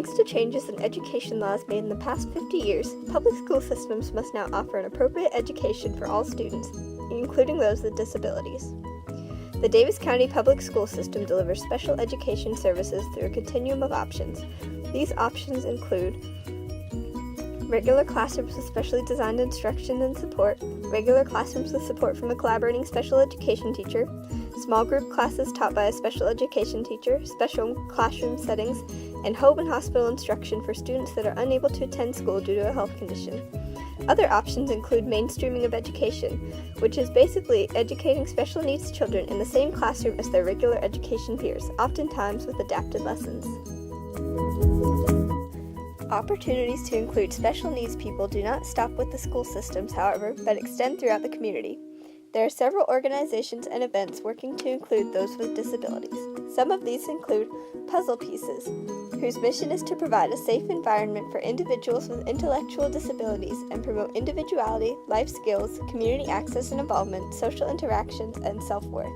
Thanks to changes in education laws made in the past 50 years, public school systems must now offer an appropriate education for all students, including those with disabilities. The Davis County Public School System delivers special education services through a continuum of options. These options include regular classrooms with specially designed instruction and support, regular classrooms with support from a collaborating special education teacher, small group classes taught by a special education teacher, special classroom settings, and home and hospital instruction for students that are unable to attend school due to a health condition. Other options include mainstreaming of education, which is basically educating special needs children in the same classroom as their regular education peers, oftentimes with adapted lessons. Opportunities to include special needs people do not stop with the school systems, however, but extend throughout the community. There are several organizations and events working to include those with disabilities. Some of these include Puzzle Pieces, whose mission is to provide a safe environment for individuals with intellectual disabilities and promote individuality, life skills, community access and involvement, social interactions, and self-worth.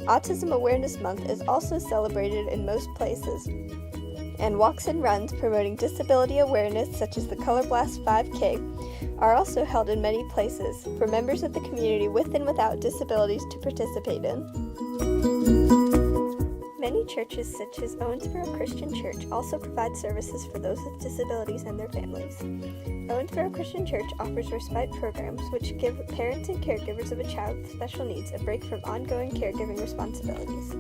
Autism Awareness Month is also celebrated in most places, and walks and runs promoting disability awareness, such as the Color Blast 5K, are also held in many places for members of the community with and without disabilities to participate in. Many churches, such as Owensboro Christian Church, also provide services for those with disabilities and their families. Owensboro Christian Church offers respite programs which give parents and caregivers of a child with special needs a break from ongoing caregiving responsibilities.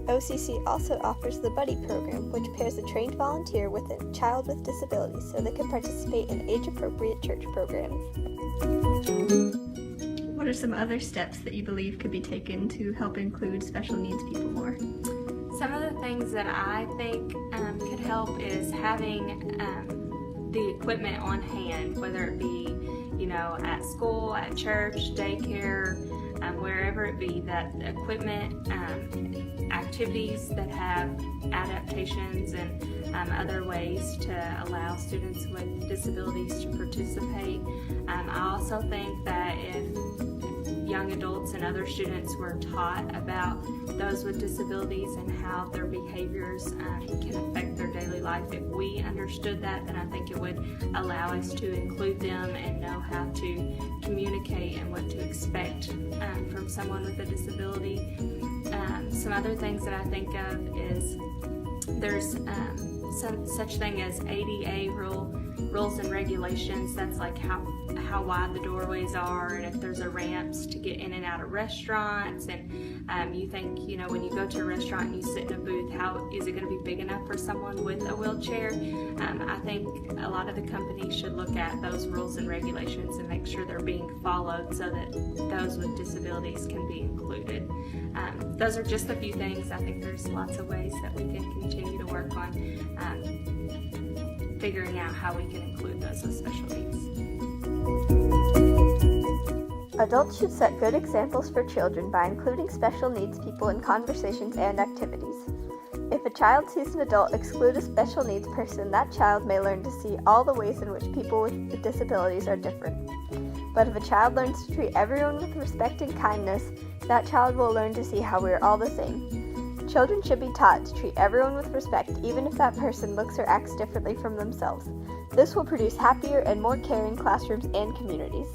OCC also offers the Buddy program, which pairs a trained volunteer with a child with disabilities so they can participate in age-appropriate church programs. What are some other steps that you believe could be taken to help include special needs people more? Some of the things that I think could help is having the equipment on hand, whether it be, at school, at church, daycare, wherever it be, that equipment, activities that have adaptations and other ways to allow students with disabilities to participate. I also think that if young adults and other students were taught about those with disabilities and how their behaviors can affect their daily life, if we understood that, then I think it would allow us to include them and know how to communicate and what to expect from someone with a disability. Some other things that I think of is there's some such thing as ADA rules and regulations. That's like how wide the doorways are, and if there's a ramps to get in and out of restaurants, and you think, when you go to a restaurant and you sit in a booth, how is it going to be big enough for someone with a wheelchair? I think a lot of the companies should look at those rules and regulations and make sure they're being followed so that those with disabilities can be included. Those are just a few things. I think there's lots of ways that we can continue to work on figuring out how we can include those with special needs. Adults should set good examples for children by including special needs people in conversations and activities. If a child sees an adult exclude a special needs person, that child may learn to see all the ways in which people with disabilities are different. But if a child learns to treat everyone with respect and kindness, that child will learn to see how we are all the same. Children should be taught to treat everyone with respect, even if that person looks or acts differently from themselves. This will produce happier and more caring classrooms and communities.